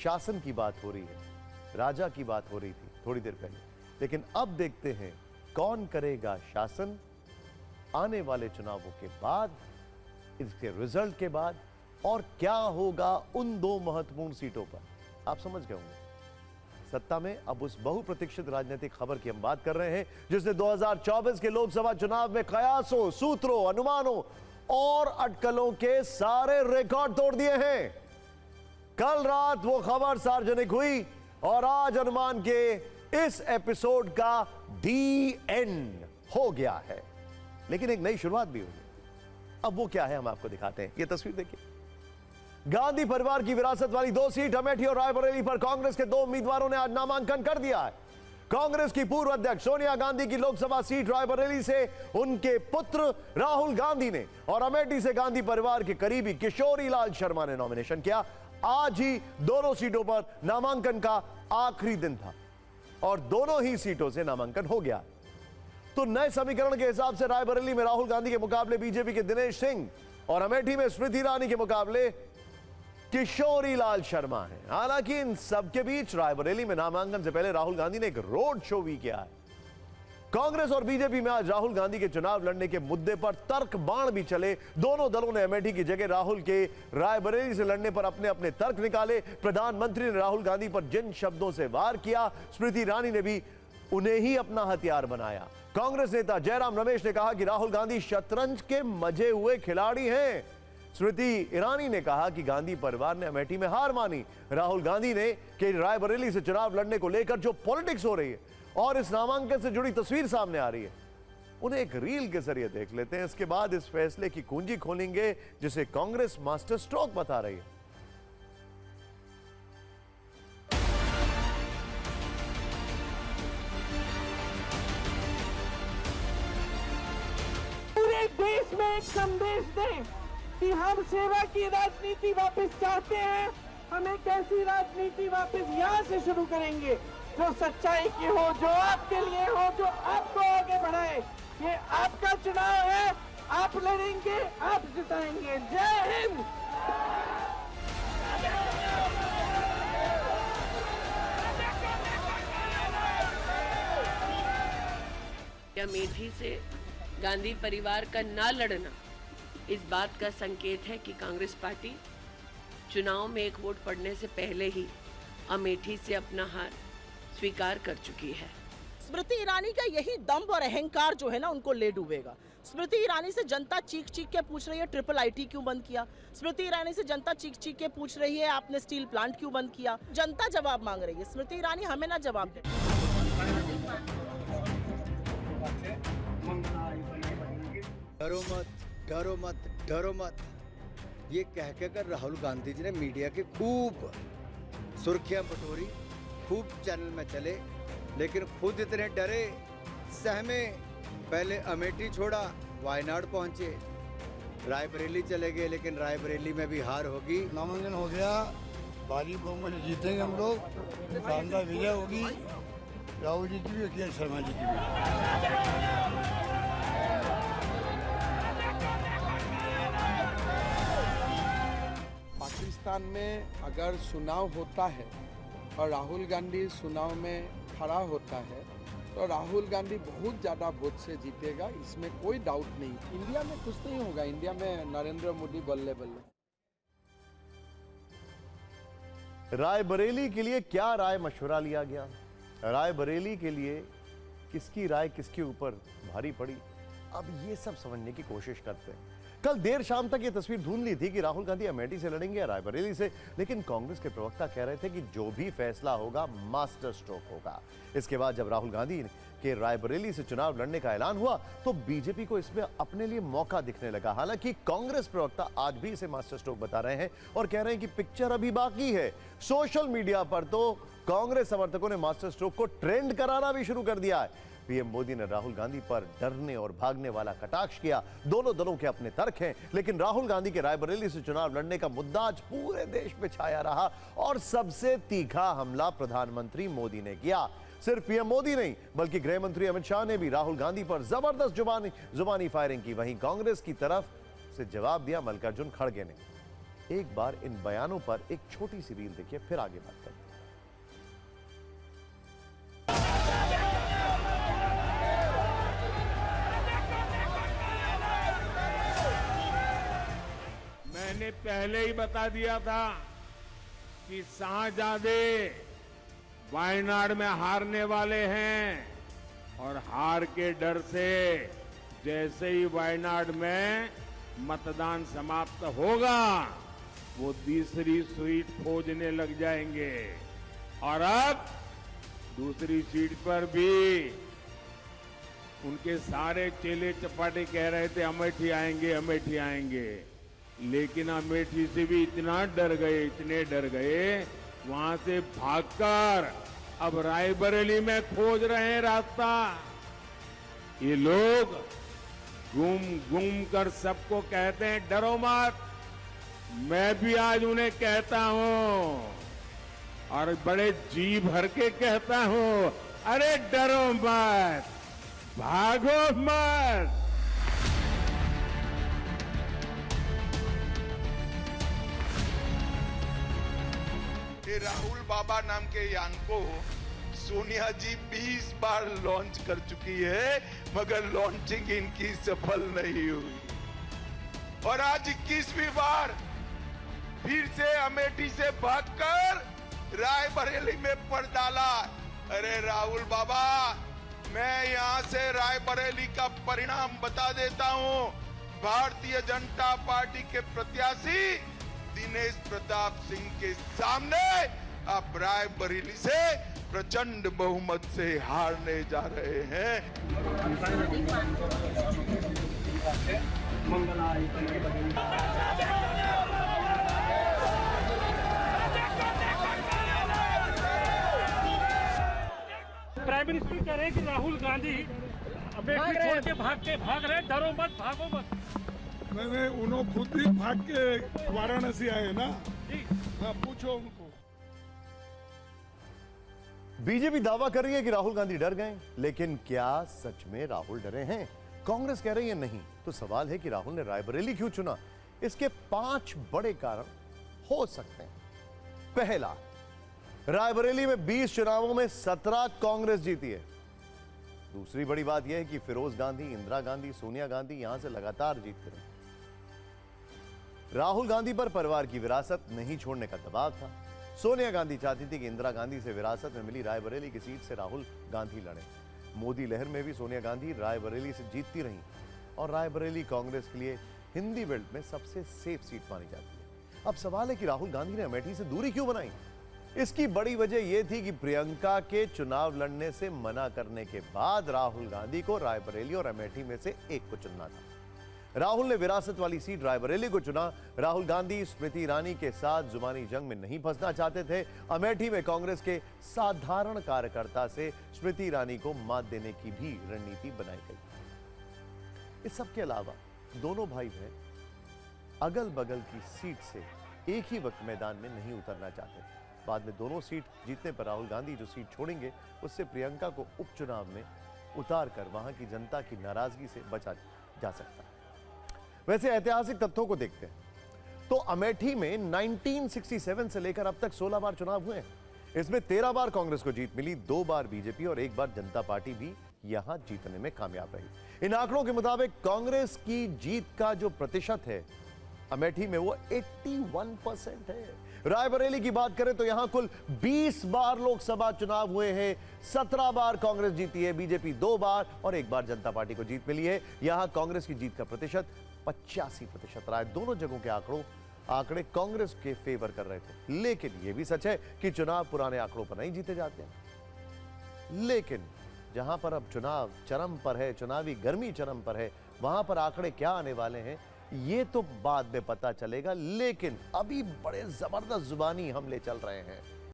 शासन की बात हो रही है, राजा की बात हो रही थी थोड़ी देर पहले, लेकिन अब देखते हैं कौन करेगा शासन आने वाले चुनावों के बाद, इसके रिजल्ट के बाद, और क्या होगा उन दो महत्वपूर्ण सीटों पर। आप समझ गए होंगे सत्ता में अब उस बहुप्रतीक्षित राजनीतिक खबर की हम बात कर रहे हैं जिसने 2024 के लोकसभा चुनाव में कयासों, सूत्रों, अनुमानों और अटकलों के सारे रिकॉर्ड तोड़ दिए हैं। कल रात वो खबर सार्वजनिक हुई और आज अनुमान के इस एपिसोड का दी एंड हो गया है, लेकिन एक नई शुरुआत भी हुई। अब वो क्या है हम आपको दिखाते हैं, ये तस्वीर देखिए। गांधी परिवार की विरासत वाली 2 सीट अमेठी और रायबरेली पर कांग्रेस के 2 उम्मीदवारों ने आज नामांकन कर दिया है। कांग्रेस की पूर्व अध्यक्ष सोनिया गांधी की लोकसभा सीट रायबरेली से उनके पुत्र राहुल गांधी ने और अमेठी से गांधी परिवार के करीबी किशोरी लाल शर्मा ने नॉमिनेशन किया। आज ही दोनों सीटों पर नामांकन का आखिरी दिन था और दोनों ही सीटों से नामांकन हो गया। तो नए समीकरण के हिसाब से रायबरेली में राहुल गांधी के मुकाबले बीजेपी के दिनेश सिंह और अमेठी में स्मृति ईरानी के मुकाबले किशोरी लाल शर्मा है। हालांकि इन सबके बीच रायबरेली में नामांकन से पहले राहुल गांधी ने एक रोड शो भी किया है। कांग्रेस और बीजेपी में आज राहुल गांधी के चुनाव लड़ने के मुद्दे पर तर्क बाण भी चले। दोनों दलों ने अमेठी की जगह राहुल के रायबरेली से लड़ने पर अपने अपने तर्क निकाले। प्रधानमंत्री ने राहुल गांधी पर जिन शब्दों से वार किया, स्मृति ईरानी ने भी उन्हें ही अपना हथियार बनाया। कांग्रेस नेता जयराम रमेश ने कहा कि राहुल गांधी शतरंज के मजे हुए खिलाड़ी हैं। स्मृति ईरानी ने कहा कि गांधी परिवार ने अमेठी में हार मानी। राहुल गांधी ने कि रायबरेली से चुनाव लड़ने को लेकर जो पॉलिटिक्स हो रही है और इस नामांकन से जुड़ी तस्वीर सामने आ रही है, उन्हें एक रील के जरिए देख लेते हैं। इसके बाद इस फैसले की कुंजी खोलेंगे जिसे कांग्रेस मास्टर स्ट्रोक बता रही है। पूरे देश में एक संदेश दें कि हम सेवा की राजनीति वापस चाहते हैं। हम एक ऐसी राजनीति वापस यहाँ से शुरू करेंगे जो सच्चाई की हो, जो आपके लिए हो, जो आपको आगे बढ़ाए। ये आपका चुनाव है, आप लड़ेंगे, आप जिताएंगे। जय हिंद। अमेठी से गांधी परिवार का ना लड़ना इस बात का संकेत है कि कांग्रेस पार्टी चुनाव में एक वोट पड़ने से पहले ही अमेठी से अपना हार स्वीकार कर चुकी है। स्मृति ईरानी का यही दम्भ और अहंकार जो है ना, उनको ले डूबेगा। स्मृति ईरानी से जनता चीख चीख के पूछ रही है ट्रिपल आईटी क्यों बंद किया। स्मृति ईरानी से जनता चीख चीख के पूछ रही है आपने स्टील प्लांट क्यों बंद किया। जनता जवाब मांग रही है, स्मृति ईरानी हमें ना जवाब दे। डरो मत, डरो मत, डरो मत, ये कह कर राहुल गांधी जी ने मीडिया के खूब सुर्खियां बटोरी, खूब चैनल में चले, लेकिन खुद इतने डरे, सहमे। पहले अमेठी छोड़ा, वायनाड पहुंचे, रायबरेली चले गए, लेकिन रायबरेली में भी हार होगी। नामांकन हो गया, भारी बहुमत से जीतेंगे हम लोग, शानदार विजय होगी राहुल जी की भी, अखिलेश शर्मा जी की भी। पाकिस्तान में अगर चुनाव होता है और राहुल गांधी चुनाव में खड़ा होता है तो राहुल गांधी बहुत ज़्यादा वोट से जीतेगा, इसमें कोई डाउट नहीं। इंडिया में कुछ नहीं होगा, इंडिया में नरेंद्र मोदी बल्ले बल्ले। रायबरेली के लिए क्या राय मशवरा लिया गया, रायबरेली के लिए किसकी राय किसके ऊपर भारी पड़ी, अब ये सब समझने की कोशिश करते हैं। कल देर शाम तक ये तस्वीर ढूंढ ली थी कि राहुल गांधी अमेठी से लड़ेंगे या रायबरेली से, लेकिन कांग्रेस के प्रवक्ता कह रहे थे कि जो भी फैसला होगा मास्टर स्ट्रोक होगा। इसके बाद जब राहुल गांधी के रायबरेली से चुनाव लड़ने का ऐलान हुआ तो बीजेपी को इसमें अपने लिए मौका दिखने लगा। हालांकि कांग्रेस प्रवक्ता आज भी इसे मास्टर स्ट्रोक बता रहे हैं और कह रहे हैं कि पिक्चर अभी बाकी है। सोशल मीडिया पर तो कांग्रेस समर्थकों ने मास्टर स्ट्रोक को ट्रेंड कराना भी शुरू कर दिया है। पीएम मोदी ने राहुल गांधी पर डरने और भागने वाला कटाक्ष किया। दोनों दलों के अपने तर्क हैं, लेकिन राहुल गांधी के रायबरेली से चुनाव लड़ने का मुद्दा आज पूरे देश में छाया रहा और सबसे तीखा हमला प्रधानमंत्री मोदी ने किया। सिर्फ पीएम मोदी नहीं बल्कि गृह मंत्री अमित शाह ने भी राहुल गांधी पर जबरदस्त जुबानी फायरिंग की। वहीं कांग्रेस की तरफ से जवाब दिया मल्लिकार्जुन खड़गे ने। एक बार इन बयानों पर एक छोटी सी रील देखिए, फिर आगे बात करते हैं। मैंने पहले ही बता दिया था कि शाहजादे वायनाड में हारने वाले हैं और हार के डर से जैसे ही वायनाड में मतदान समाप्त होगा वो दूसरी सीट खोजने लग जाएंगे। और अब दूसरी सीट पर भी उनके सारे चेले चपाटे कह रहे थे अमेठी आएंगे, अमेठी आएंगे, लेकिन अमेठी से भी इतना डर गए, इतने डर गए, वहां से भागकर अब रायबरेली में खोज रहे हैं रास्ता। ये लोग घूम घूम कर सबको कहते हैं डरो मत। मैं भी आज उन्हें कहता हूं और बड़े जी भर के कहता हूं, अरे डरो मत, भागो मत। राहुल बाबा नाम के यान को सोनिया जी 20 बार लॉन्च कर चुकी है, मगर लॉन्चिंग इनकी सफल नहीं हुई। और आज 21वीं बार फिर से अमेठी से भागकर रायबरेली में पड़ डाला। अरे राहुल बाबा, मैं यहां से रायबरेली का परिणाम बता देता हूं। भारतीय जनता पार्टी के प्रत्याशी दिनेश प्रताप सिंह के सामने आप रायबरेली से प्रचंड बहुमत से हारने जा रहे हैं। प्राइम मिनिस्टर कह रहे हैं कि राहुल गांधी अमेठी छोड़ के भाग रहे, डरो मत, भागो मत। मैंने उन्होंने खुद ही भाग के वाराणसी आए ना, हाँ पूछो उनको। बीजेपी दावा कर रही है कि राहुल गांधी डर गए, लेकिन क्या सच में राहुल डरे हैं? कांग्रेस कह रही है नहीं। तो सवाल है कि राहुल ने रायबरेली क्यों चुना? इसके 5 बड़े कारण हो सकते हैं। पहला, रायबरेली में 20 चुनावों में 17 कांग्रेस जीती है। दूसरी बड़ी बात यह है कि फिरोज गांधी, इंदिरा गांधी, सोनिया गांधी यहां से लगातार जीतते रहे। राहुल गांधी पर परिवार की विरासत नहीं छोड़ने का दबाव था। सोनिया गांधी चाहती थी कि इंदिरा गांधी से विरासत में मिली रायबरेली की सीट से राहुल गांधी लड़े। मोदी लहर में भी सोनिया गांधी रायबरेली से जीतती रहीं और रायबरेली कांग्रेस के लिए हिंदी बेल्ट में सबसे सेफ सीट मानी जाती है। अब सवाल है कि राहुल गांधी ने अमेठी से दूरी क्यों बनाई? इसकी बड़ी वजह यह थी कि प्रियंका के चुनाव लड़ने से मना करने के बाद राहुल गांधी को रायबरेली और अमेठी में से एक को चुनना था। राहुल ने विरासत वाली सीट रायबरेली को चुना। राहुल गांधी स्मृति ईरानी के साथ जुबानी जंग में नहीं फंसना चाहते थे। अमेठी में कांग्रेस के साधारण कार्यकर्ता से स्मृति ईरानी को मात देने की भी रणनीति बनाई गई। इस सब के अलावा दोनों भाई बहन अगल बगल की सीट से एक ही वक्त मैदान में नहीं उतरना चाहते थे। बाद में दोनों सीट जीतने पर राहुल गांधी जो सीट छोड़ेंगे उससे प्रियंका को उपचुनाव में उतार कर वहां की जनता की नाराजगी से बचा जा सकता है। वैसे ऐतिहासिक तथ्यों को देखते हैं तो अमेठी में 1967 से लेकर अब तक 16 बार चुनाव हुए हैं। इसमें 13 बार कांग्रेस को जीत मिली, 2 बार बीजेपी और 1 बार जनता पार्टी भी यहां जीतने में कामयाब रही। इन आंकड़ों के मुताबिक कांग्रेस की जीत का जो प्रतिशत है अमेठी में वो 81% है। रायबरेली की बात करें तो यहां कुल 20 बार लोकसभा चुनाव हुए हैं। 17 बार कांग्रेस जीती है, बीजेपी 2 बार और 1 बार जनता पार्टी को जीत मिली है। यहां कांग्रेस की जीत का प्रतिशत 85% रहा है। दोनों जगहों के आंकड़े कांग्रेस के फेवर कर रहे थे। लेकिन यह भी सच है कि चुनाव पुराने आंकड़ों पर नहीं जीते जाते हैं। लेकिन जहां पर अब चुनाव चरम पर है, चुनावी गर्मी चरम पर है, वहां पर आंकड़े क्या आने वाले हैं ये तो बाद में पता चलेगा। लेकिन अभी बड़े जबरदस्त जुबानी हमले चल रहे हैं।